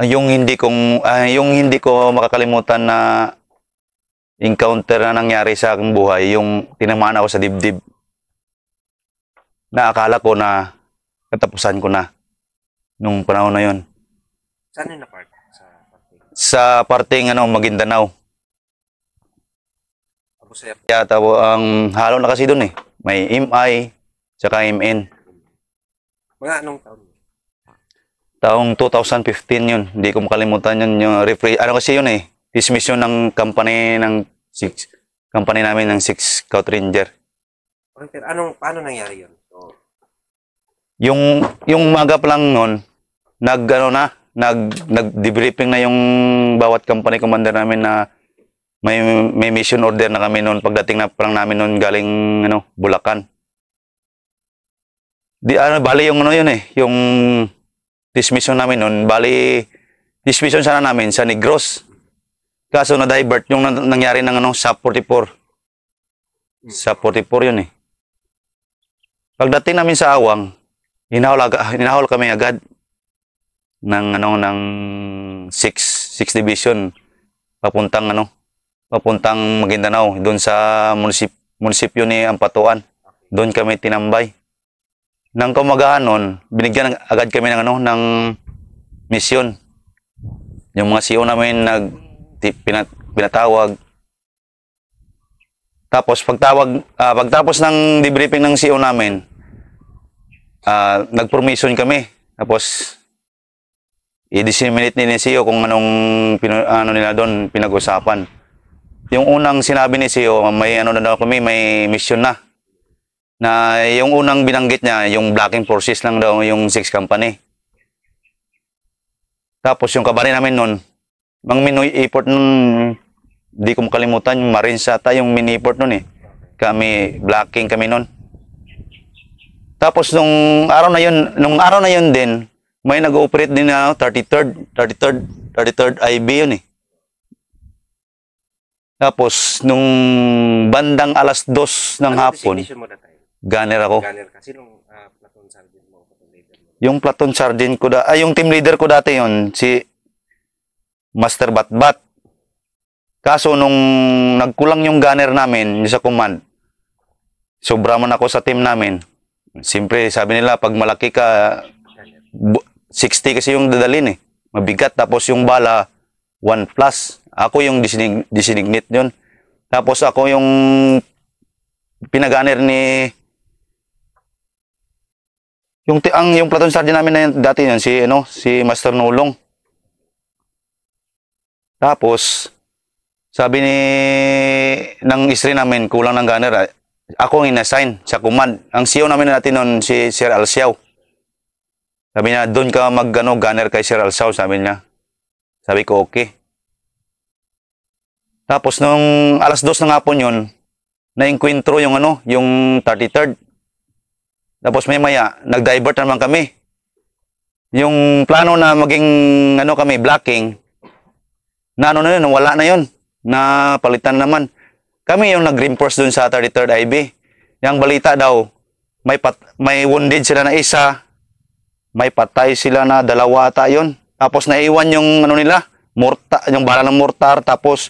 yung hindi ko makakalimutan na encounter na nangyari sa aking buhay, yung tinamaan ako sa dibdib. Na akala ko na katapusan ko na nung panahon na yun. Saan yun na part? Sa parte? Sa parteng Maguindanao. Abu Sayyaf. Kaya ang halo na kasi doon eh. May MI, tsaka MN. Mga anong taon? Taong 2015 yun. Hindi ko makalimutan yun. Yung kasi yun eh. Dismission ng company company namin ng 6 Scout Ranger. Okay, pero paano nangyari yun? So, yung umaga pa lang noon, nag-debriefing na yung bawat company commander namin na may mission order na kami noon pagdating na parang namin noon galing Bulacan. Bali yung yun eh, yung dismission namin noon, bali dismission sana namin sa Negros. Kaso na divert yung nangyari ng sa 44. Sa 44 yun eh. Pagdating namin sa Awang, hinahol kami agad ng ng 6 division papuntang Maguindanao, doon sa munisipyo ni Ampatuan. Doon kami tinambay. Nang kumagahan noon, binigyan agad kami ng misyon. Yung mga CEO namin pinatawag. Tapos pagtapos ng debriefing ng CEO namin, nag-permission kami. Tapos i-disseminate ni CEO kung anong nila doon pinag-usapan. Yung unang sinabi ni CEO, may may mission na. Na yung unang binanggit niya, yung blocking forces lang daw yung 6 company. Tapos yung kabari namin noon, mang Minoy effort nun, hindi ko makalimutan, yung Marines ata yung mini effort nun eh. Blocking kami noon. Tapos nung araw na yun din, may nag-ooperate din na 33rd IB yun eh. Tapos nung bandang alas 2 ng hapon, gunner ako. Gunner ka. Sinong platoon sergeant mo? Platoon leader mo? Yung platoon sergeant ko yung team leader ko dati yun, si Master Batbat. Kaso nung nagkulang yung gunner namin sa command, sobra man ako sa team namin. Siyempre, sabi nila, pag malaki ka, 60 kasi yung dadalhin eh. Mabigat. Tapos yung bala, 1+. Ako yung designate yun. Tapos ako yung pinag-gunner ni yung platoon sergeant namin na dati yun, si Master Nulong. Tapos, sabi ng isri namin, kulang ng gunner. Ako ang inassign sa command. Ang CEO namin natin noon, si Sir Alciao. Sabi niya, doon ka gunner kay Sir Alciao, sabi niya. Sabi ko, okay. Tapos, nung alas 2 ng hapon yun, na-encuentro yung 33rd. Tapos maya, nag-divert naman kami. Yung plano na maging, kami, blocking, na na yun, wala na yun. Napalitan naman. Kami yung nag-reinforce dun sa 33rd IB. Yung balita daw, may wounded sila na isa, may patay sila na 2 ata yun. Tapos naiwan yung yung bala ng mortar, tapos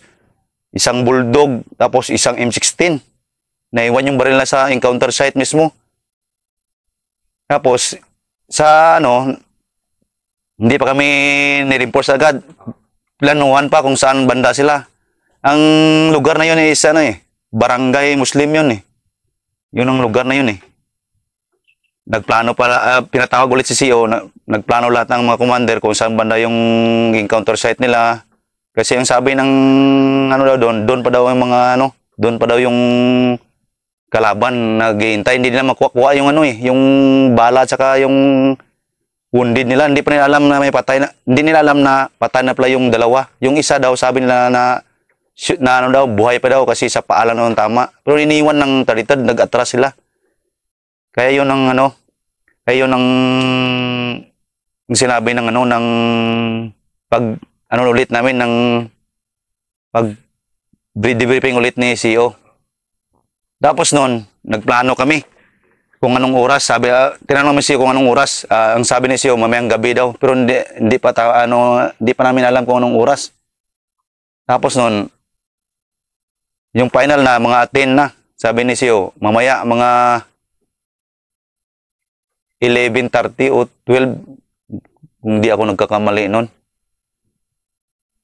isang bulldog, tapos isang M16. Naiwan yung baril na sa encounter site mismo. Tapos, hindi pa kami nireinforce agad. Planuhan pa kung saan banda sila. Ang lugar na yun is barangay Muslim yun eh. Yun ang lugar na yun eh. Nagplano pala, pinatawag ulit si CEO, nagplano lahat ng mga commander kung saan banda yung encounter site nila. Kasi yung sabi ng doon pa daw yung doon pa daw yung kalaban naghihintay, hindi nila makuha yung yung bala at saka yung wounded nila, hindi pa nila alam na may patay na, hindi nila alam na patay na pala yung 2. Yung isa daw sabi nila na buhay pa daw kasi sa paalan noon tama. Pero iniwan ng 33rd, nag-atras sila. Kaya yun ang kaya yun ang sinabi ng ng pag ulit namin ng pag debriefing ulit ni CEO. Tapos noon, nagplano kami. kung anong oras, sabi, tinanong namin siya kung anong oras. Ang sabi ni siya, mamayang gabi daw. Pero hindi pa namin alam kung anong oras. Tapos noon, yung final na, mga 10 na. Sabi ni siya, mamaya, mga 11:30 o 12, kung di ako nagkakamali noon.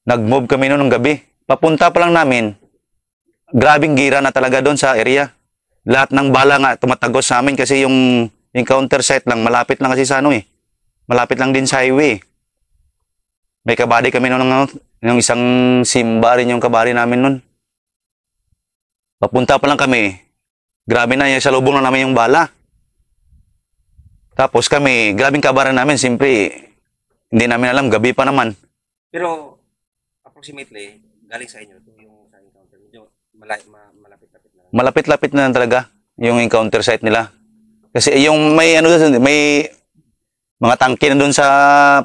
Nag-move kami noon ng gabi. Papunta pa lang namin, grabing gira na talaga doon sa area. Lahat ng bala nga tumatagos sa amin kasi yung encounter site lang, malapit lang kasi sa ano eh. Malapit lang din sa highway. May kabady kami noon ng isang simba rin yung kabady namin noon. Papunta pa lang kami, grabe na yung salubong na namin yung bala. Tapos kami, grabing kabaran namin, siyempre, hindi namin alam, gabi pa naman. Pero, approximately, galing sa inyo, ito yung sa encounter, medyo malapit-lapit na. Malapit-lapit na talaga yung encounter site nila. Kasi yung may may mga tangke na doon sa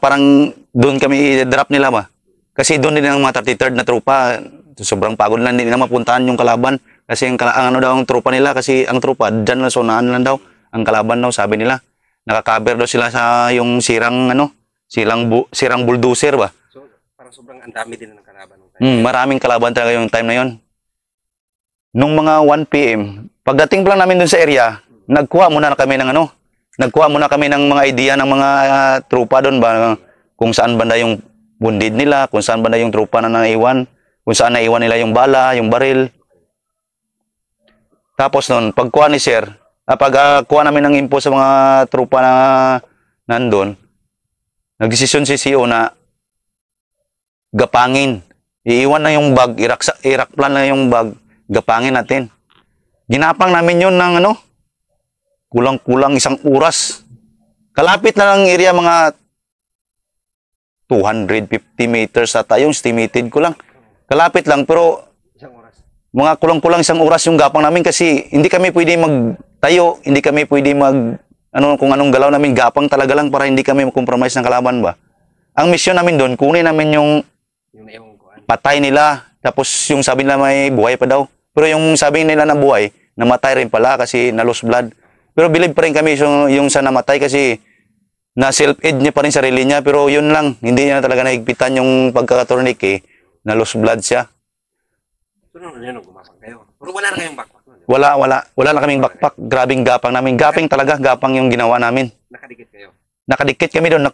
parang doon kami i-drop nila ba. Kasi doon din ang mga 33rd na tropa. Sobrang pagod lang, hindi na mapuntahan yung kalaban kasi ang ano daw ang tropa nila kasi ang tropa diyan lang sonahan lang daw. Ang kalaban daw sabi nila. Nakaka-cover daw sila sa yung sirang sirang bulldozer ba. So, parang sobrang ang dami din ng kalaban nung time. Maraming kalaban talaga yung time na yon. Nung mga 1 PM, pagdating pa lang namin dun sa area, nagkuha muna kami ng mga idea ng mga tropa doon ba, kung saan banda yung wounded nila, kung saan banda yung tropa na naiwan, kung saan naiwan nila yung bala, yung baril. Tapos noon, pagkuha ni Sir, pagkuha namin ng info sa mga tropa na nandun, nagdesisyon si CEO na gapangin. Iiwan na yung bag, irakplan na yung bag, gapangin natin. Ginapang namin yun ng kulang-kulang 1 oras. Kalapit na lang area, mga 250 meters ata yung estimated ko lang. Kalapit lang, pero Isang oras. mga kulang-kulang 1 oras yung gapang namin kasi hindi kami pwede magtayo, hindi kami pwede kung anong galaw namin, gapang talaga lang para hindi kami mag-compromise ng kalaban ba. Ang mission namin doon, kunin namin yung Yung patay nila, tapos yung sabi nila may buhay pa daw. Pero yung sabi nila na buhay, namatay rin pala kasi na-lost blood. Pero believe pa rin kami yung sa namatay kasi na self-aid niya pa rin sarili niya. Pero yun lang, hindi niya talaga nahigpitan yung pagkakaturnik na-lost blood siya. So, nung gumapang kayo. Pero wala na kayong backpack nun. Wala na kaming backpack. Grabing gapang namin. Gaping talaga, gapang yung ginawa namin. Nakadikit kayo. Nakadikit kami doon.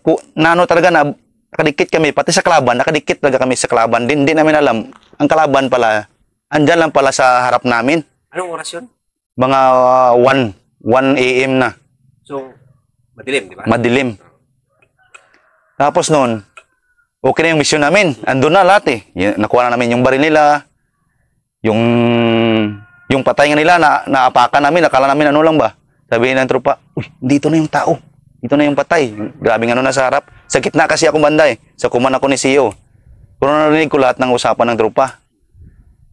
Nakadikit kami. Pati sa kalaban, nakadikit talaga kami sa kalaban. Hindi namin alam. Ang kalaban pala, andyan lang pala sa harap namin. Anong oras yun? Mga 1 AM na. So, madilim, di ba? Madilim. Tapos noon, okay na yung mission namin. Andun na lahat eh. Nakuha na namin yung baril nila. Yung patay nga nila, naapakan namin. Nakala namin ano lang ba? Sabi ng tropa, uy, dito na yung tao. Dito na yung patay. Grabe nga na sa harap. Sa gitna kasi ako banda eh. Sa kuman ako ni CEO. Pero narinig ko lahat ng usapan ng tropa.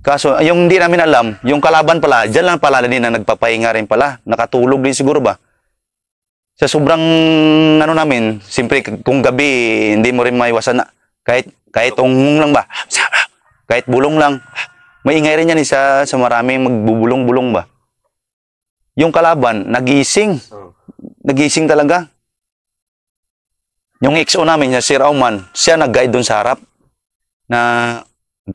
Kaso, yung hindi namin alam, yung kalaban pala, dyan lang pala din na nagpapahinga rin pala. Nakatulog din siguro ba? Sa sobrang, namin, siyempre, kung gabi, hindi mo rin maiwasan na, kahit ungong lang ba? Kahit bulong lang, may ingay rin yan sa maraming magbubulong-bulong ba? Yung kalaban, nagising. Nagising talaga. Yung XO namin, si Rauman, siya nag-guide dun sa harap na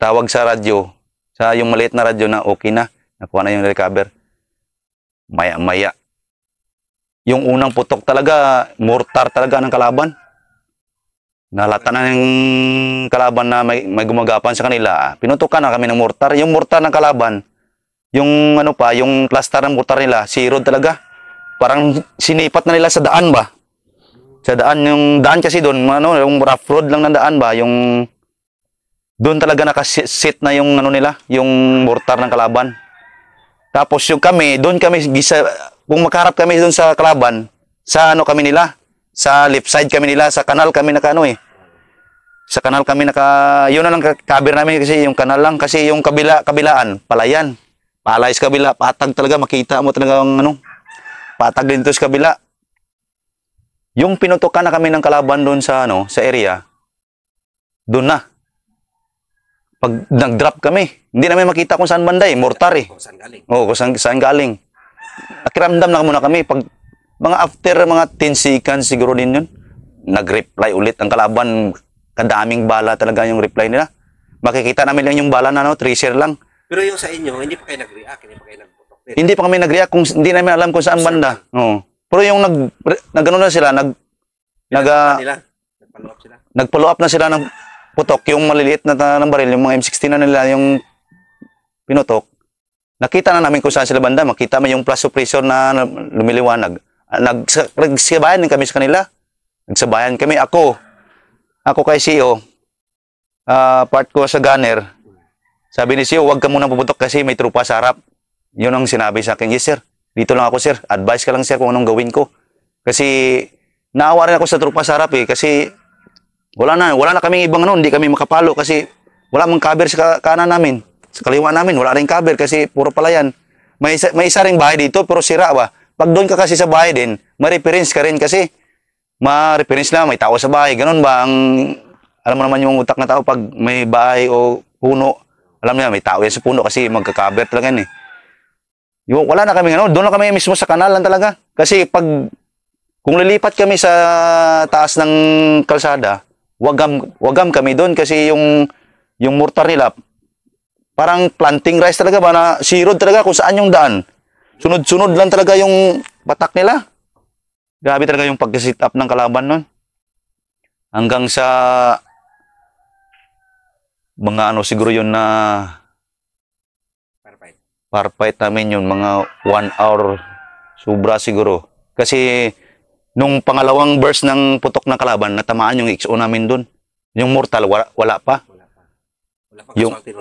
tawag sa radyo, sa yung maliit na radyo na okay na, nakuha na yung recover. Maya-maya. Yung unang putok talaga, mortar talaga ng kalaban. Nalata na yung kalaban na may gumagapan sa kanila. Pinutukan na kami ng mortar. Yung mortar ng kalaban, yung yung cluster ng mortar nila, zero talaga. Parang sinipat na nila sa daan ba? Sa daan, yung daan kasi doon, yung rough road lang ng daan ba? Yung doon talaga nakasit na yung nila, yung mortar ng kalaban. Tapos yung doon kami kung makaharap kami doon sa kalaban, sa kami nila, sa left side kami nila, sa kanal kami Sa kanal kami yun na lang cover namin kasi yung kanal lang, kasi yung kabilaan, palayan. Palay sa kabila, patag talaga, makita mo talaga patag din to sa kabila. Yung pinutukan na kami ng kalaban doon sa sa area, doon na. Pag nag-drop kami, hindi namin makita kung saan banda mortar eh. Kung saan galing. Oo, kung saan galing. Nakiramdam na muna kami. Pag Mga after mga 10 seconds siguro din yun. Nag-reply ulit ang kalaban. Kadaming bala talaga yung reply nila. Makikita namin lang yung bala na tracer lang. Pero yung sa inyo, hindi pa kayo nag-react, hindi pa kayo nagputok din. Hindi pa kami nag-react kung hindi namin alam kung saan banda. Oo. Pero yung nag-ano na sila, Nila, nag-follow up sila. nag-follow up na sila ng putok, yung maliliit na ng baril, yung mga M16 na nila, yung pinutok. Nakita na namin kung saan sila banda. Makita mo yung flash suppressor na lumiliwanag. Nagsabayan din kami sa kanila. Nagsabayan kami. Ako kay CEO, part ko sa gunner. Sabi ni CEO, huwag ka muna puputok kasi may trupa sa harap. Yun ang sinabi sa akin. Yes, sir. Dito lang ako, sir. Advice ka lang, sir, kung anong gawin ko. Kasi naawa rin ako sa trupa sa harap kasi wala na kaming ibang hindi kami makapalo kasi wala mang cover sa kanan namin. Sa kaliwa namin, wala ring cover kasi puro palayan. May isa ring bahay dito pero sira ba? Pag doon ka kasi sa bahay din, ma-reference ka rin kasi ma-reference na may tao sa bahay. Ganun ba ang alam mo naman yung utak na tao pag may bahay o puno, alam niya may tao yan sa puno kasi magka-cover talaga yan eh. Yung, wala na kami doon na kami mismo sa kanal lang talaga. Kasi kung lilipat kami sa taas ng kalsada, wagam kami doon kasi yung mortar nila parang planting rice talaga ba na sirod talaga kung saan yung daan. Sunod-sunod lang talaga yung batak nila. Grabe talaga yung pag-sit up ng kalaban nun. Hanggang sa mga siguro yun na firefight namin yun, mga 1 hour sobra siguro. Kasi nung pangalawang burst ng putok ng kalaban, natamaan yung XO namin dun. Yung mortal, wala pa.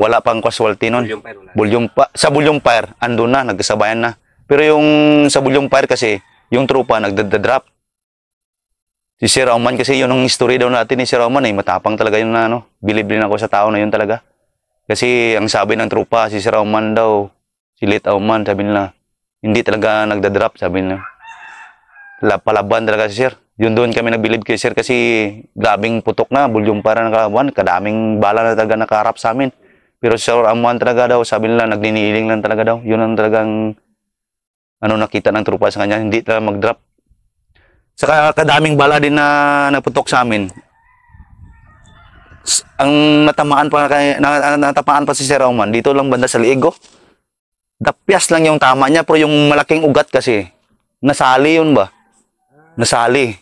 Wala pang casualty nun. Sa Bulyong Fire, andun na, nagkasabayan na. Pero yung sa Bulyong Fire kasi, yung trupa nagdadrop. Si Sir Roman kasi yun ang history daw natin ni Sir Roman matapang talaga yun na Believe din ako sa tao na yun talaga. Kasi ang sabi ng trupa, si Sir Roman daw, si Lit Auman, sabi nila, hindi talaga nagdadrop, sabi nila. Palaban talaga si Sir. Yun doon kami nagbilib kay Sir kasi grabing putok na, bulyong para ng kalaban, kadaming bala na talaga nakaharap sa amin. Pero si Sir Amuan talaga daw, sabi nila, nagniniling lang talaga daw. Yun ang talagang nakita ng trupa sa kanya, hindi talaga mag-drop. Saka kadaming bala din na naputok sa amin. Ang natamaan pa si Sir Amuan, dito lang banda sa liig. Dapyas lang yung tama niya, pero yung malaking ugat kasi, nasali yun ba? Nasali.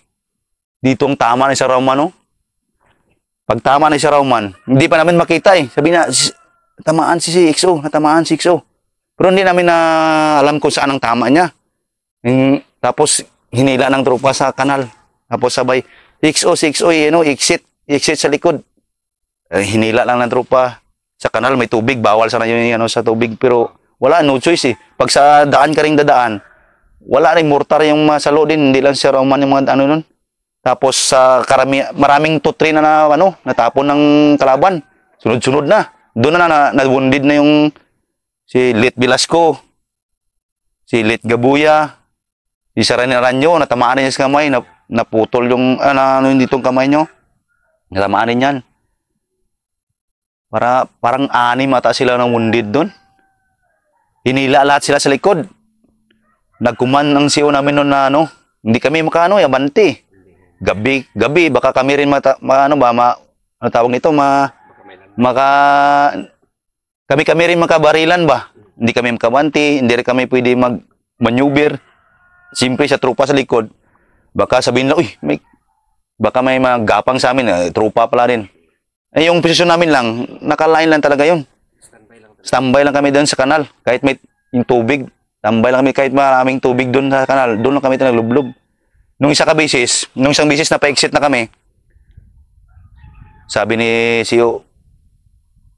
Dito ang tama ni Sir Roman, Pag tama ni Sir Roman, hindi pa namin makita Sabi niya, natamaan si XO, natamaan si XO. Pero hindi namin na alam kung saan ang tama niya. Tapos, hinila ng trupa sa kanal. Tapos sabay, XO, exit sa likod. Hinila lang ng trupa sa kanal, may tubig, bawal sana yun sa tubig. Pero wala, no choice Pag sa daan ka ring dadaan, wala rin mortar yung masalo din, hindi lang si Roman yung mga nun. Tapos sa maraming tutri na natapon ng kalaban. Sunod-sunod na. Doon na na-wounded na yung si Lit Velasco, si Lit Gabuya, si Saran Aranyo, natamaan niya sa kamay, naputol yung ditong kamay nyo. Natamaan rin yan. Parang 6 ata sila ng wounded doon. Hinila lahat sila sa likod. Nagkuman ang CEO namin noon na hindi kami abante. Gabi, baka kami rin tawag nito, kami rin makabarilan ba? Hindi kami makabante, hindi rin kami pwede mag-maneuver. Simple sa trupa sa likod. Baka sabihin nila, baka may magapang sa amin, trupa pala rin. Yung posisyon namin lang, nakaline lang talaga yun. Standby lang kami doon sa kanal, kahit may yung tubig. Tambay lang kami kahit maraming tubig doon sa kanal. Doon lang kami naglublob. Nung isang bisis na pa-exit na kami, sabi ni CEO,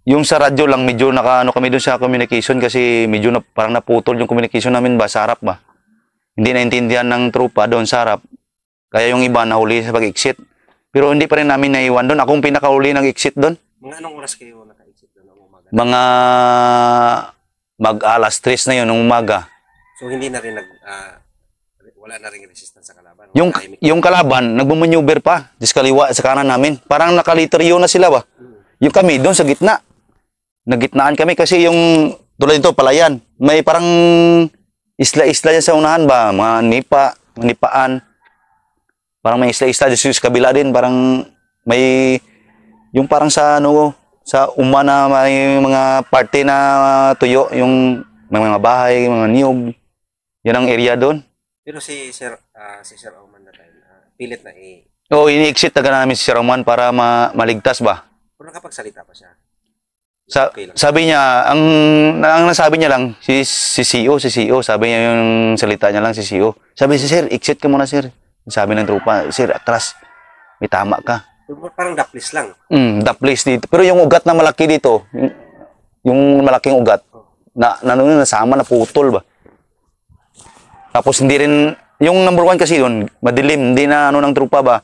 yung sa radyo lang, medyo kami doon sa communication kasi medyo parang naputol yung communication namin ba, sa harap ba. Hindi naintindihan ng trupa doon sa harap. Kaya yung iba nahuli sa pag-exit. Pero hindi pa rin namin naiwan doon. Akong pinakahuli ng exit doon. Mga anong oras kayo naka-exit doon? Mga mag-alas 3 na yun ng umaga. So hindi na rin wala na rin resistance sa kalaban. Yung kalaban nagmo-maneuver pa, diskaliwa sa kanan namin. Parang nakaliteryo na sila ba. Yung kami doon sa gitna. Nagitnaan kami kasi yung tulad nito palayan. May parang isla-isla yan sa unahan ba, mga nipa, Manipaan. Parang may isla-isla dito sa kabila din, parang may yung parang sa ano sa uma na may mga parte na tuyo, yung may mga bahay, mga niyog. Yan ang area doon. Pero si Sir Oman na tayo, pilit na Oo, ini-exit talaga namin si Sir Roman para maligtas ba. pero nakapagsalita pa siya. Okay lang. Sabi niya, ang nasabi niya lang, si CEO, sabi niya yung salita niya lang, si CEO. Sabi si Sir, exit ka muna, Sir. Sabi ng tropa, Sir, atras, may tama ka. Parang daplis lang. The place dito. Pero yung ugat na malaki dito, yung malaking ugat, nasama, naputol ba. Tapos hindi rin, yung number 1 kasi yun, madilim, hindi na ng trupa ba.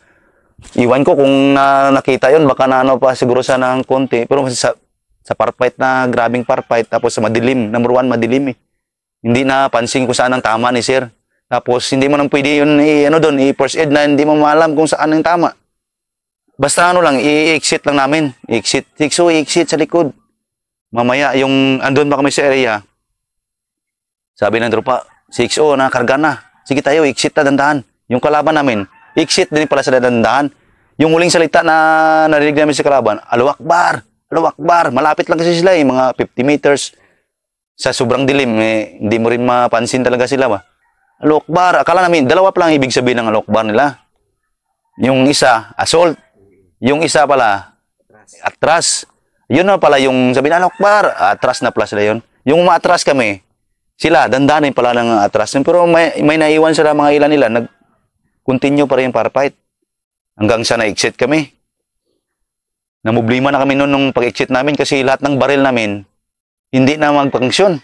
Iwan ko kung nakita yun, baka pa siguro sana ng konti. Pero sa parfight na grabing parfight, tapos sa madilim, number 1 madilim eh. Hindi na pansin kung saan ang tama ni Sir. Tapos hindi mo nang pwede yun i-first aid na hindi mo maalam kung saan ang tama. Basta lang, i-exit lang namin. I-exit sa likod. Mamaya, andun pa kami sa area. Sabi ng tropa, 6-0, nakarga na. Sige tayo, exit na dandahan. Yung kalaban namin, exit din pala sa dandahan. Yung huling salita na narinig namin sa kalaban, Allahu Akbar, Allahu Akbar. Malapit lang kasi sila mga 50 meters. Sa sobrang dilim, hindi mo rin mapansin talaga sila ba. Allahu Akbar, akala namin, dalawa pa lang ibig sabihin ng Allahu Akbar nila. Yung isa, assault. Yung isa pala, atras. Yun na pala yung sabi na Allahu Akbar, atras na pala sila yun. Yung umatras kami, sila, dandanin pala ng atras. Pero may naiwan sila mga ilan nila, nag-continue pa rin yung firefight. Hanggang sa na-exit kami. Namublima na kami noon nung pag-exit namin kasi lahat ng baril namin, hindi na mag-function.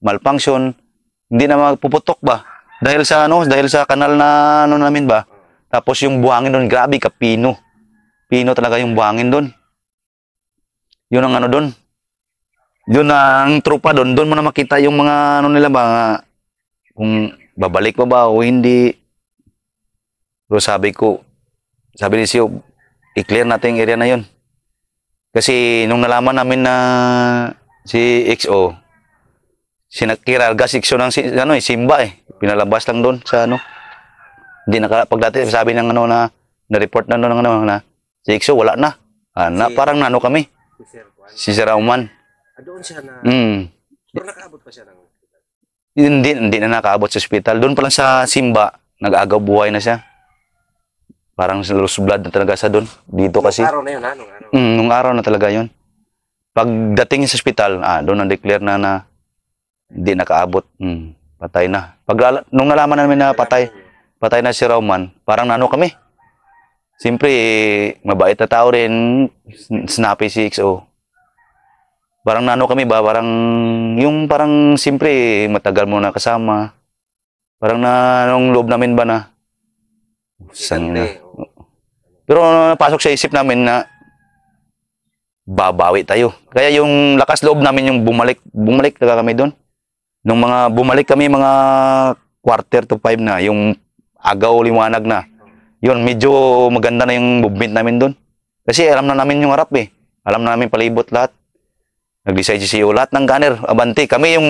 Malfunction, hindi na magpuputok ba. Dahil sa kanal na namin ba. Tapos yung buhangin doon, grabe, kapino. Pino talaga yung buhangin doon. Yun ang doon. Yun ang trupa doon. Doon mo na makita yung mga nila ba, kung babalik ba o hindi. Pero sabi ni Sio, i-clear natin yung area na yun. Kasi nung nalaman namin na si XO, sinakiralga si XO ng Simba pinalabas lang doon sa Hindi pagdati sabi ng na-report na na si XO wala na. Parang kami. Si Sir Oman. Doon siya na. Pero nakaabot pa siya ng hospital. Hindi na nakaabot sa hospital. Doon pa lang sa Simba, nag-agaw buhay na siya. Parang lost blood na talaga sa doon. Dito kasi. Nung araw na yun, nung araw. Nung araw na talaga yun. Pagdating sa hospital, doon na-declare na hindi nakaabot. Patay na. Nung nalaman namin na patay na si Roman, parang kami. Siyempre, mabait na tao rin, snappy si XO. Parang kami ba, parang siyempre, matagal mo na kasama. Parang nung loob namin ba na, saan na. Pero napasok sa isip namin na, babawi tayo. Kaya yung lakas loob namin yung bumalik talaga kami doon. Nung bumalik kami mga 4:45 na, yung agaw liwanag na. Yun, medyo maganda na yung movement namin doon. Kasi alam na namin yung harap Alam na namin palibot lahat. Nag-decide si CEO, lahat ng gunner, abante. Kami yung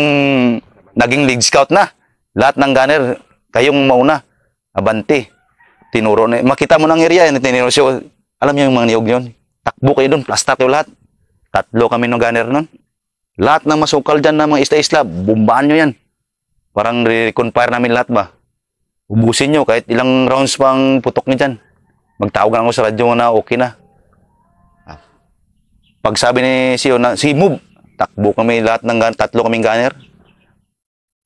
naging lead scout na. Lahat ng gunner, kayong mauna. Abante. Tinuro na. Makita mo ng area, tinuro siya. Alam niyo yung mga niyog yun. Takbo kayo doon, plastak kayo lahat. 3 kami ng gunner nun. Lahat ng masukal dyan na mga isla-isla, bumbaan nyo yan. Parang re-confire namin lahat ba. Ubusin nyo, kahit ilang rounds pang putok nyo dyan. Magtawag lang ako sa radyo na okay na. Pag sabi ni CEO na, sige move, takbo kami lahat ng 3 kaming gunner.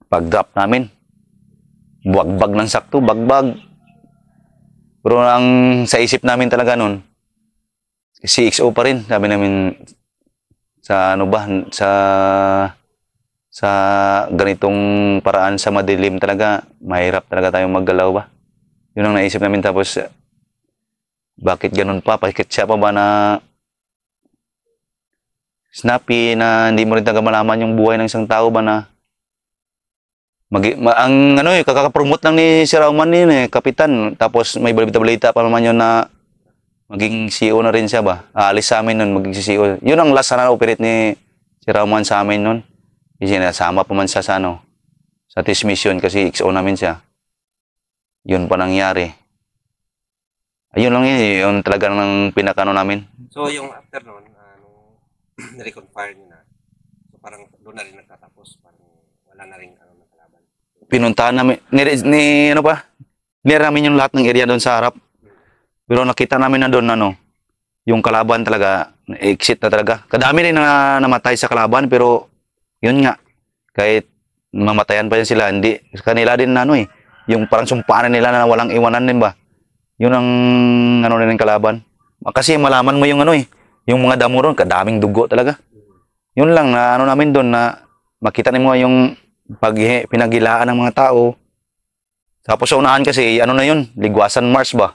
Pag drop namin, buwagbag ng sakto, bagbag. Pero ang sa isip namin talaga nun, si XO pa rin, sabi namin, sa ganitong paraan sa madilim talaga, mahirap talaga tayong maggalaw ba. Yun ang naisip namin. Tapos, bakit ganun pa? Bakit siya pa ba na snappy na hindi mo rin talaga malaman yung buhay ng isang tao ba na kakakapromote lang ni Sir Roman yun kapitan. Tapos may balita pa naman yun na maging CEO na rin siya ba. Aalis sa amin nun, maging CEO. Yun ang last na operate ni Sir Roman sa amin nun. Kasi nasama pa man siya sa test mission kasi XO namin siya. Yun pa nangyari. Ayun lang yun, yung talagang ng pinakano namin. So, yung after nun, nireconfire nyo na. So, parang doon na rin nagtatapos. Parang wala na rin ng kalaban. Pinuntahan namin, ano pa? Nire namin yung lahat ng area doon sa harap. Pero nakita namin na doon, yung kalaban talaga, exit na talaga. Kadami rin na namatay sa kalaban, pero yun nga, kahit mamatayan pa yan sila, hindi, kanila din yung parang sumpaan nila na walang iwanan din ba? Yun ang rin ng kalaban. Kasi malaman mo yung yung mga damo ron, kadaming dugo talaga. Yun lang na namin doon na makita mo yung pinagilaan ng mga tao. Tapos sa unahan kasi, na yun, Ligwasan Mars ba?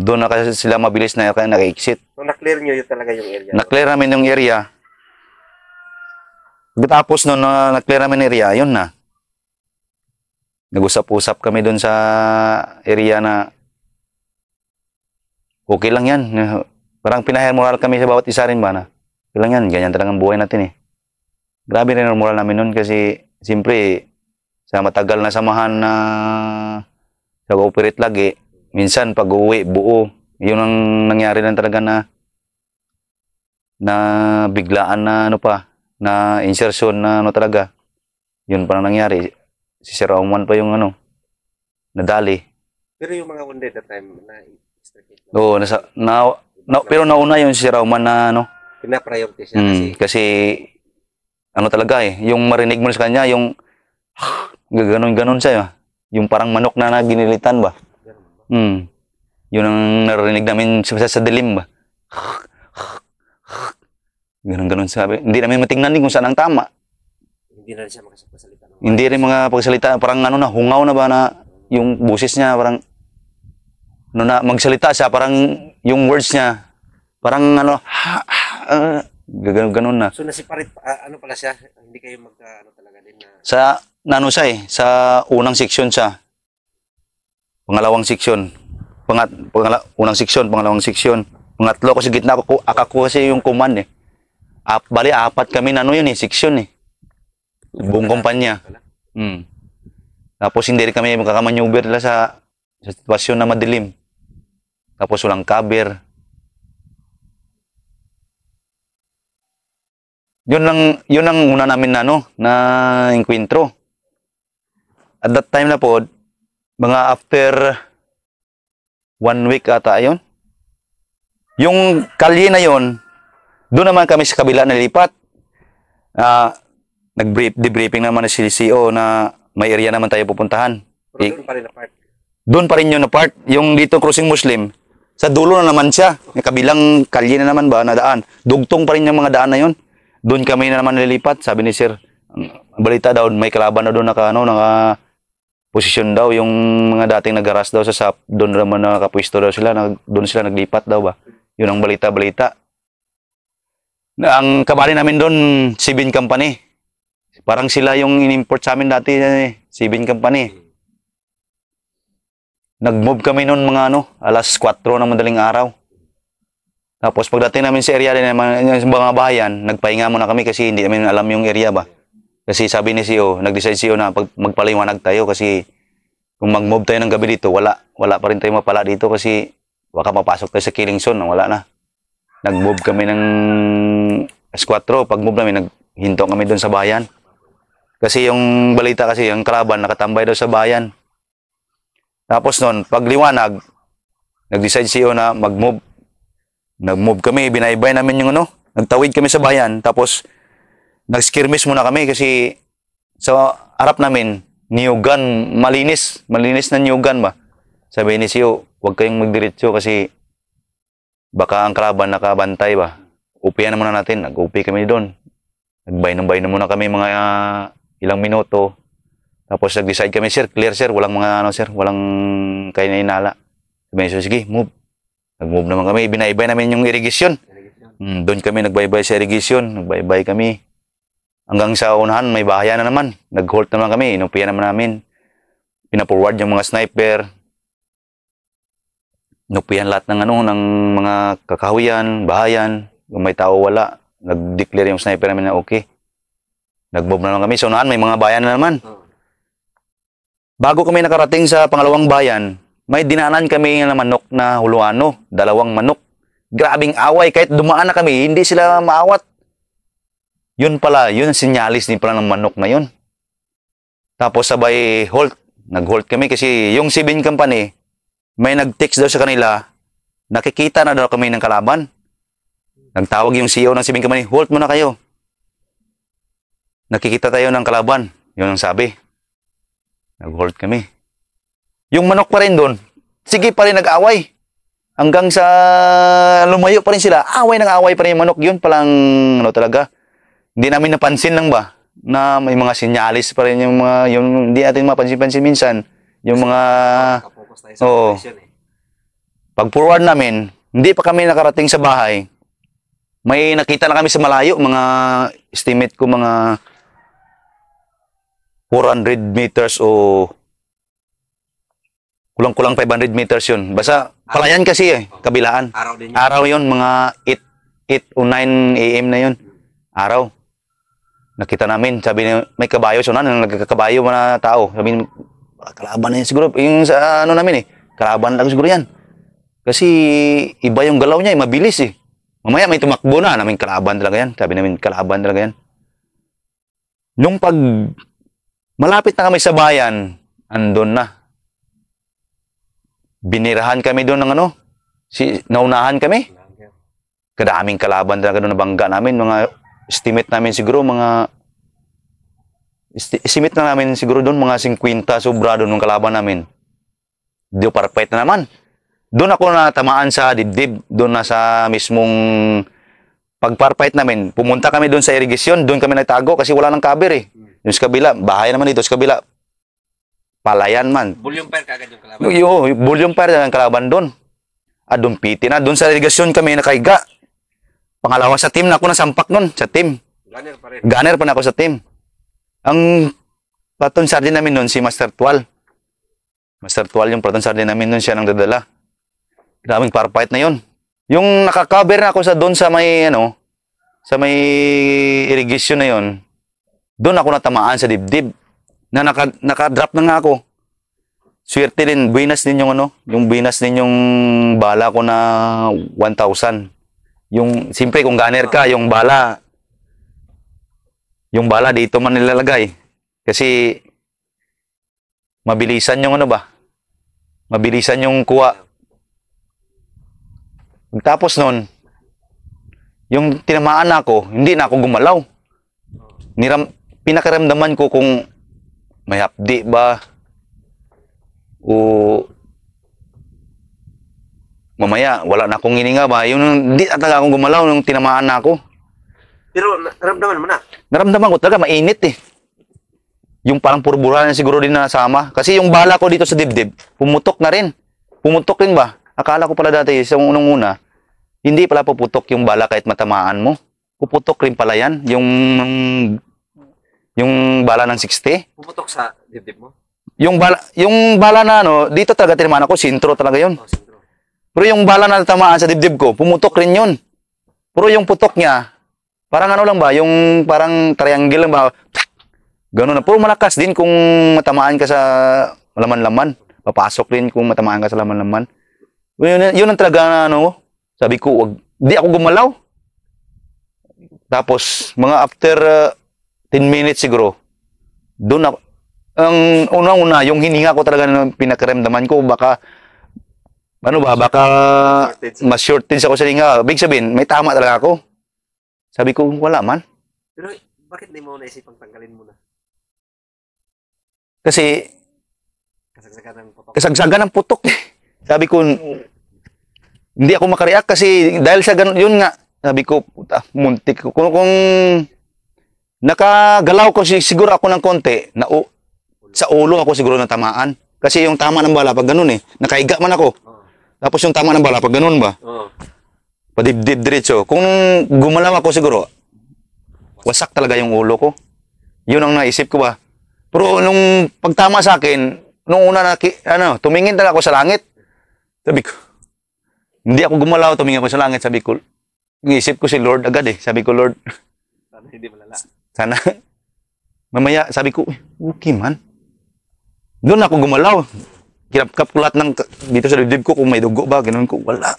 Doon na kasi sila mabilis na naka-exit. So, na-clear nyo yun talaga yung area? Na-clear namin yung area. Tapos noon na-clear namin yung area, yun na. Nag-usap-usap kami doon sa area na okay lang yan. Parang pinahire moral kami sa bawat isa rin ba na. Okay lang yan, ganyan talagang buhay natin eh. Grabe rin ang moral namin noon kasi siyempre sa matagal na samahan na nag-ooperate lagi, minsan pag uwi, buo. Yun ang nangyari lang talaga na biglaan na na insertion na talaga. Yun pa nangyari. Si Sir Auman pa yung nadali. Pero yung mga wounded that time na Oo, pero nauna yung si Sir Auman na pina-priority siya kasi talaga yung marinig mo sa kanya, yung gaganon-ganon siya. Yung parang manok na ginilitan ba? Yun ang narinig namin sa dilim ba? Ganon-ganon sabi. Hindi namin matingnan din kung saan ang tama. Hindi na rin siya makapagsalita. Hindi rin mga pagsalita. Parang hungaw na ba na yung boses niya, parang na magsalita siya, parang yung words niya, parang ganon na. So nasiparate, pala siya? Hindi kayo talaga din na... Sa siya sa unang section siya. Pangalawang section. Unang section, pangalawang section. Pangatlo ko sa gitna ko, ako kasi yung command eh. Bali, 4 kami na yun section eh. Buong kumpanya. Tapos hindi rin kami makakamaneuver sa sitwasyon na madilim. Tapos walang cover. Yun ang una namin na enkwentro. At that time na po, mga after 1 week ata yun. Yung kalye na yun, doon naman kami sa kabila nalipat. Debriefing naman si CEO na may area naman tayo pupuntahan. Pero doon pa rin na part. Doon pa rin yun na part. Yung dito crossing Muslim, sa dulo na naman siya. Yung kabilang kalye na naman ba na daan. Dugtong pa rin yung mga daan na yun. Doon kami na naman nililipat. Sabi ni Sir, balita daw, may kalaban na doon naka posisyon daw. Yung mga dating nagaras daw sa SAP, doon naman nakapwisto daw sila. Doon sila naglipat daw ba. Yun ang balita-balita. Ang kabali namin doon, Sibin Company. Parang sila yung in-import sa amin dati, Sibin Company. Nag-move kami noon mga alas 4 ng madaling araw. Tapos pagdating namin sa area din ng mga bahayan, nagpahinga muna kami kasi hindi namin alam yung area ba. Kasi sabi ni CEO, nag-decide CEO na magpaliwanag tayo kasi kung mag-move tayo ng gabi dito, wala pa rin tayo mapala dito kasi baka mapasok tayo sa killing zone, wala na. Nag-move kami ng alas 4, pag-move namin, naghinto kami doon sa bayan. Kasi yung balita kasi, yung kalaban nakatambay daw sa bayan. Tapos noon, pagliwanag, nag-decide CEO na mag-move. Nag-move kami, binaybay namin yung nagtawid kami sa bayan. Tapos, nag-skirmish muna kami kasi sa harap namin, new gun, malinis na new gun ba. Sabi ni CEO, huwag kayong magdiretso kasi baka ang kalaban nakabantay ba. Upihan na muna natin, nag-upi kami doon. Nagbay na muna kami mga ilang minuto. Tapos nag-decide kami, Sir, clear sir, walang mga sir, walang kayo na inala. Sabi niya, sige, move. Nag-move naman kami, binaybay namin yung irrigation. Doon kami nagbaybay sa irrigation, nagbaybay kami. Hanggang sa unahan, may bahayan na naman. Nag-halt naman kami, inupihan naman namin. Pinaforward yung mga sniper. Inupihan lahat ng ng mga kakahuyan, bahayan. Kung may tao wala, nag-declare yung sniper namin na okay. Nag-move na naman kami. Sa unahan, may mga bahayan na naman. Bago kami nakarating sa pangalawang bayan, may dinaanan kami ng manok na huluano, 2 manok. Grabing away, kahit dumaan na kami, hindi sila maawat. Yun pala, yun ang sinyalis din pala ng manok na yun. Tapos sabay halt, nag-halt kami kasi yung 7 company, may nag-text daw sa kanila, nakikita na daw kami ng kalaban. Nagtawag yung CEO ng 7 company, halt muna kayo. Nakikita tayo ng kalaban, yun ang sabi. Nag-halt kami. Yung manok pa rin doon, sige pa rin nag-away. Hanggang sa lumayo pa rin sila, away pa rin yung manok. Yun palang, ano talaga, hindi namin napansin lang ba, na may mga sinyalis pa rin yung mga, yung hindi natin mapansin-pansin minsan. Yung mga, Nakapokus tayo sa oo. operation eh. Pag forward namin, hindi pa kami nakarating sa bahay. May nakita na kami sa malayo, mga estimate ko mga 400 meters o kulang-kulang 500 meters yun. Basta palayan kasi kabilaan. Araw din yun. Araw yun, mga 8 o 9 AM na yun. Araw. Nakita namin, sabi niya, may kabayo. So, nagkakabayo mga tao. Sabi niya, kalaban na yan siguro. Yung sa ano namin kalaban lang siguro yan. Kasi iba yung galaw niya, mabilis Mamaya may tumakbo na, namin kalaban talaga yan. Sabi namin, kalaban talaga yan. Nung pag malapit na kami sa bayan, andun na. Binirahan kami doon ng naunahan kami. Kadaming kalaban talaga doon na bangga namin. Mga estimate namin siguro, estimate na namin siguro doon, mga 50 sobra doon ng kalaban namin. Di parpet na naman. Doon ako natamaan sa dibdib, doon na sa mismong pagparpait namin. Pumunta kami doon sa irigasyon, doon kami nagtago kasi wala nang cover Yung sa kabila, bahay naman dito sa kabila. Palayan man. Volume fire kagad yung kalaban. Volume fire na ng kalaban doon. Doon piti na. Doon sa irigasyon kami nakaiga. Pangalawa sa team na ako nasampak noon, sa team. Gunner pa rin. Gunner pa na ako sa team. Ang platon sergeant namin noon, si Master Tual. Master Tual yung platon sergeant namin noon, siya nang dadala. Grabing parapait na yun. Yung nakakover na ako doon sa may, sa may irrigation na yun, doon ako natamaan sa dibdib. Na naka-drop na nga ako. Swerte din, buinas din yung buinas din yung bala ko na 1,000. Yung, siyempre kung gunner ka, yung bala dito man nilalagay. Kasi, mabilisan yung mabilisan yung kuha. Tapos nun, yung tinamaan ako, hindi na ako gumalaw. Pinakaramdaman ko kung may hapdi ba o mamaya wala na akong hininga ba. Yung hindi talaga akong gumalaw nung tinamaan na ako. Pero naramdaman mo na? Naramdaman ko talaga mainit Yung parang purburan siguro din na nasama. Kasi yung bala ko dito sa dibdib, pumutok na rin. Pumutok rin ba? Akala ko pala dati sa unang-una, hindi pala puputok yung bala kahit matamaan mo. Puputok rin pala yan. Yung bala ng 60. Pumutok sa dibdib mo? Yung bala na dito talaga tinamaan ako, sintro talaga yun. Oh, sintro. Pero yung bala na tamaan sa dibdib ko, pumutok rin yun. Pero yung putok niya, parang lang ba, yung parang triangle lang ba, gano'n na. Puro malakas din kung matamaan ka sa laman-laman. Papasok din kung matamaan ka sa laman-laman. Yun ang talaga sabi ko, di ako gumalaw. Tapos, mga after 10 minutes siguro, doon ako, ang unang-una, yung hininga ko talaga na pinakaramdaman ko, baka mas shortage ako sa hininga. Big sabihin, may tama talaga ako. Sabi ko, wala man. Pero, bakit di mo naisipang tanggalin mo na? Kasi, Kasagsagan ng putok. kasagsagan ng putok. Sabi ko, hindi ako makareact kasi dahil sa ganun, yun nga, sabi ko, puta, muntik ko. Kung nakagalaw ko siguro ako ng konti, sa ulo ako siguro natamaan. Kasi yung tama ng bala, pag ganun nakaiga man ako. Oh. Tapos yung tama ng bala, pag ganun ba? Oh. Padibdib diretso. Kung gumalaw ako siguro, wasak talaga yung ulo ko. Yun ang naisip ko ba. Pero nung pagtama sa akin, nung una tumingin talaga ako sa langit. Sabi ko, hindi ako gumalaw, tumingin ako sa langit. Sabi ko, iisip ko si Lord agad Sabi ko, Lord, Sana hindi malala. sana, mamaya, sabi ko, okay man. Doon ako gumalaw. Kinapkap ko lahat ng dito sa dibdib ko kung may dugo ba, ganoon ko, wala.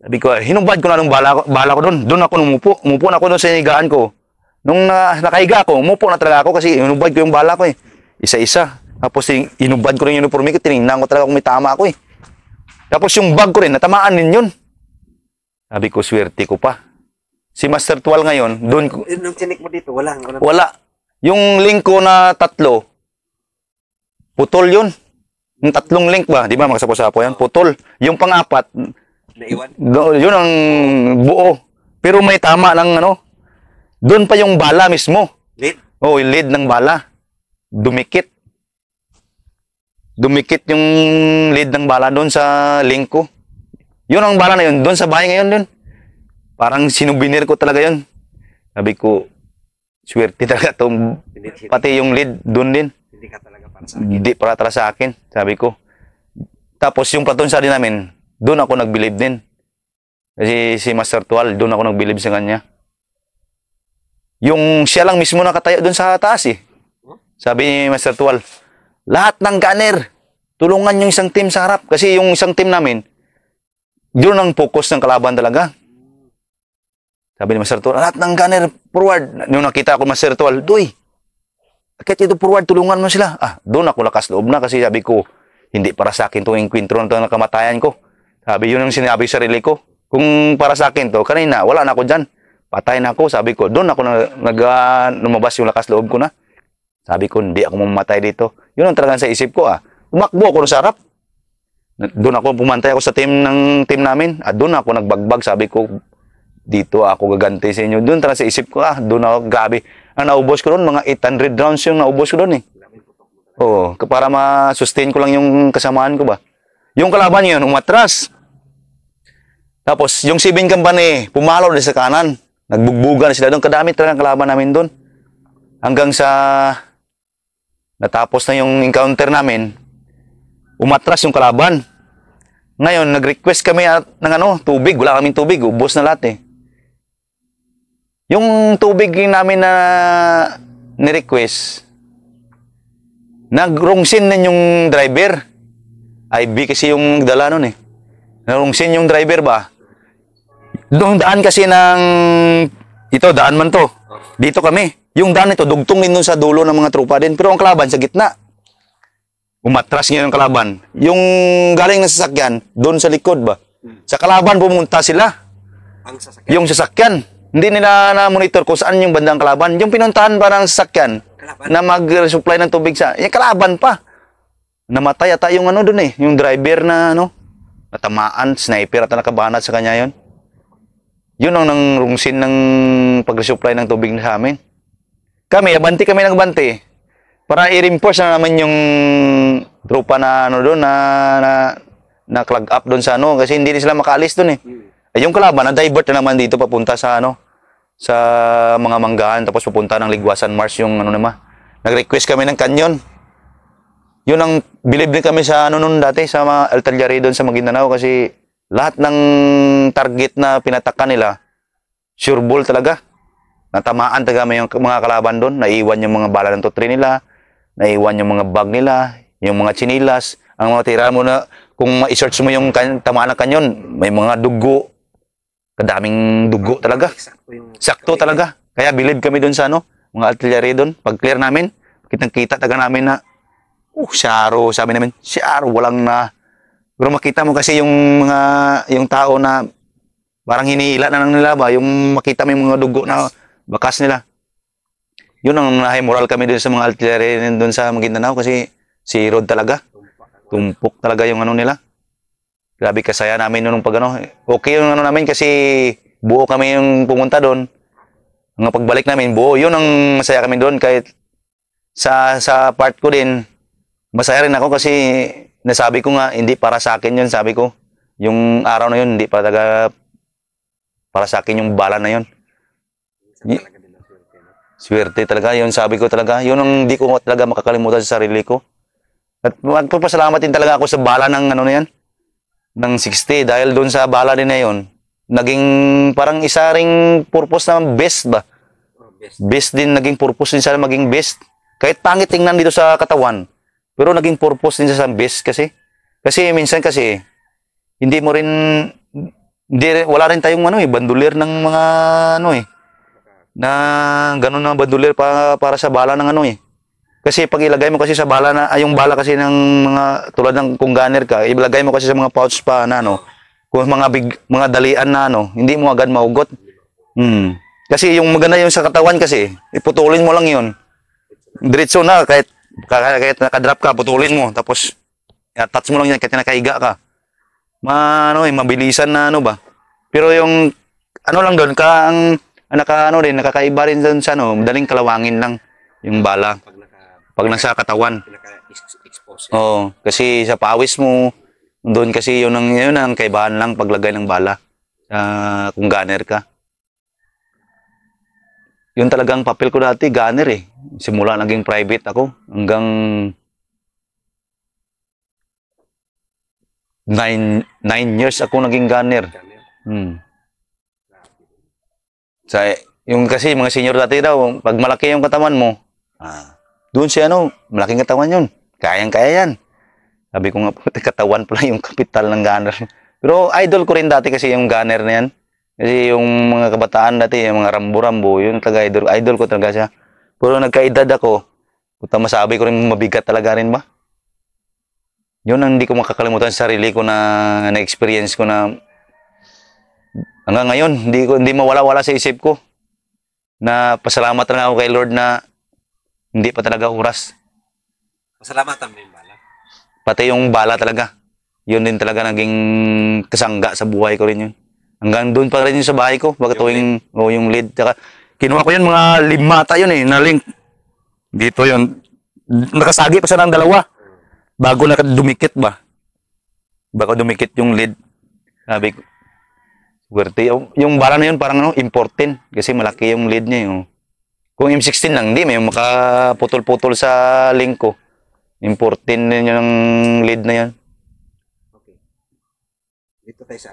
Sabi ko, hinubad ko na nung bala ko doon. Doon ako umupo. Umupo na ako doon sa higaan ko. Nung nakahiga ako, umupo na talaga ako kasi hinubad ko yung bala ko eh. Isa-isa. Tapos hinubad ko rin yung uniforme ko, tinignan ko talaga kung may tama ako eh. Tapos yung bag ko rin, natamaan din yun. Sabi ko, swerte ko pa. Si Master Tual ngayon, doon ko... Nung chinik mo dito, wala. Wala. Yung link ko na 3, putol yun. Yung 3 link ba? Di ba makasapo-sapo yan? Putol. Yung pang-4, Naiwan. yun ang buo. Pero may tama ng ano. Doon pa yung bala mismo. Lead? Oh, yung lead ng bala. Dumikit. Dumikit yung lead ng bala doon sa link ko. Yun ang bala na yun. Doon sa bahay ngayon doon. Parang sinuvinir ko talaga yun. Sabi ko, swerte talaga itong pati yung lead doon din. Hindi ka talaga para sa akin. Hindi para talaga sa akin. Sabi ko. Tapos yung platoon sa din namin, doon ako nag-believe din. Kasi si Master Tual, doon ako nag-believe sa kanya. Yung siya lang mismo nakatayo doon sa taas eh. Sabi ni Master Tual, lahat ng gunner, tulungan yung isang team sa harap. Kasi yung isang team namin, doon ang focus ng kalaban talaga. Sabi ni Master Tual, lahat ng gunner, forward. Nung nakita ko Master Tual, doy, akit ito forward, tulungan mo sila. Doon ako lakas loob na kasi sabi ko, hindi para sa akin itong enkwentro na ito na kamatayan ko. Sabi, yun ang sinabi sa sarili ko. Kung para sa akin to, kanina, wala na ako dyan. Patay na ako. Sabi ko, doon ako lumabas yung lakas loob ko na. Sabi ko, hindi ako mamamatay dito. Yun ang talagang sa isip ko. Tumakbo ako sa harap. Doon ako, pumantay ako sa team namin. Doon ako nagbagbag. Sabi ko, dito ako gaganti sa inyo. Doon talaga sa isip ko, doon ako, grabe. Ang naubos ko doon, mga 800 rounds yung naubos ko doon eh. Oo, para ma-sustain ko lang yung kasamaan ko ba. Yung kalaban yun, umatras. Tapos, yung 7 company, pumalaw din sa kanan. Nagbugbugan sila doon. Kadami talagang kalaban namin doon. Hanggang sa natapos na yung encounter namin, umatras yung kalaban. Ngayon, nag-request kami ng tubig. Wala kaming tubig. Ubos na lahat eh. Yung tubig namin na ni-request, nagrungsin din yung driver. IB kasi yung dala nun eh. Narungsin yung driver ba? Doon daan kasi ng... Ito, daan man to. Dito kami. Yung daan ito, dugtong din doon sa dulo ng mga trupa din. Pero ang kalaban sa gitna. Umatras ngayon ang kalaban. Yung galing na sasakyan, doon sa likod ba? Sa kalaban pumunta sila. Ang sasakyan. Yung sasakyan. Hindi nila na-monitor kung saan yung bandang kalaban. Yung pinuntahan pa ng sasakyan Kalaban. na mag-supply ng tubig sa... Yung kalaban pa. Namatay ata yung doon eh. Yung driver na natamaan, sniper at nakabanat sa kanya yon. Yun ang nangrungsin ng pag-resupply ng tubig sa amin. Kami, abanti kami ng banti. Para i-reinforce na naman yung tropa na doon na clog up doon sa kasi hindi sila makaalis doon eh. Yung kalaban, na-divert na naman dito papunta sa sa mga manggahan tapos papunta ng Ligwasan Mars yung naman. Nag-request kami ng kanyon. Yun ang believe din kami sa noon dati sa mga Altalyari doon sa Maguindanao kasi lahat ng target na pinatakan nila sure ball talaga. Natamaan talaga yung mga kalaban doon, naiwan yung mga bala ng tutri nila, naiwan yung mga bag nila, yung mga chinilas, ang mga tira mo na kung ma-search mo yung tamaan ng kanyon, may mga dugo. Kadaming dugo talaga. Sakto talaga. Kaya believe kami doon sa mga artillery doon. Pag clear namin, kitang-kita talaga namin na Syaro, sabi namin, Syaro, walang na. Pero makita mo kasi yung tao na parang hinihila na lang nila ba, yung makita mo yung mga dugo na bakas nila. Yun ang nahay moral kami doon sa mga artillery doon sa Maguindanao kasi si Rod talaga. Tumpok talaga yung nila. Grabe kasaya namin nung pag Okay yung namin kasi buo kami yung pumunta doon. Ang pagbalik namin, buo. Yun ang masaya kami doon kahit sa part ko din, masaya rin ako kasi nasabi ko nga, hindi para sa akin yun, sabi ko. Yung araw na yun, hindi para sa akin yung bala na yun. Swerte talaga, yun sabi ko talaga. Yun ang hindi ko talaga makakalimutan sa sarili ko. At magpapasalamat din talaga ako sa bala ng na yan. Ng 60 dahil doon sa bala din na yun, naging parang isa ring purpose na best ba? Best din, naging purpose din sana maging best. Kahit pangit tingnan dito sa katawan, Pero naging purpose din sa base kasi. Kasi minsan kasi, hindi mo rin, wala rin tayong bandulir ng mga na ganun na bandulir para sa bala ng Kasi pag ilagay mo kasi sa bala yung bala kasi ng mga, tulad ng kung gunner ka, ilagay mo kasi sa mga pouch pa na kung mga dalian na hindi mo agad maugot. Kasi yung maganda yung sa katawan kasi, iputulin mo lang yun. Diretso na, kahit nakadrop ka, putulin mo. Tapos, touch mo lang yan kahit nakahiga ka. Mabilisan na ba. Pero yung, lang doon, nakakaiba rin doon sa madaling kalawangin lang yung bala. Pag nasa katawan. Pinaka-expose. Oo, kasi sa pawis mo, doon kasi yun ang kaibahan lang paglagay ng bala. Kung gunner ka. Yun talagang papel ko dati, gunner eh. Simula naging private ako hanggang 9 years ako naging gunner. Yung kasi mga senior dati daw, pag malaki yung katawan mo, doon siya malaking katawan yun. Kayang-kaya yan. Sabi ko nga po, katawan pala yung kapital ng gunner. Pero idol ko rin dati kasi yung gunner na yan. Kasi yung mga kabataan dati, yung mga Rambo-Rambo, yun talaga idol ko talaga siya. Pero nagkaedad ako, masabi ko rin mabigat talaga rin ba? Yun ang hindi ko makakalimutan sa sarili ko na experience ko na hanggang ngayon, hindi mawala-wala sa isip ko. Na pasalamat lang ako kay Lord na hindi pa talaga oras. Pasalamatan mo yung bala. Pati yung bala talaga. Yun din talaga naging kasangga sa buhay ko rin yun. Hanggang doon pa rin yun sa bahay ko. Baga tuwing yung lead. Tsaka, kinuha ko yun, mga 5 ata yun na link. Dito yun. Nakasagi pa siya ng 2. Bago dumikit ba? Bago dumikit yung lead. Sabi ko, swerte. Yung bala na yun parang important. Kasi malaki yung lead niya yun. Kung M16 lang, hindi. May makaputol-putol sa link ko. Important din yung lead na yan. Okay. Dito tayo sa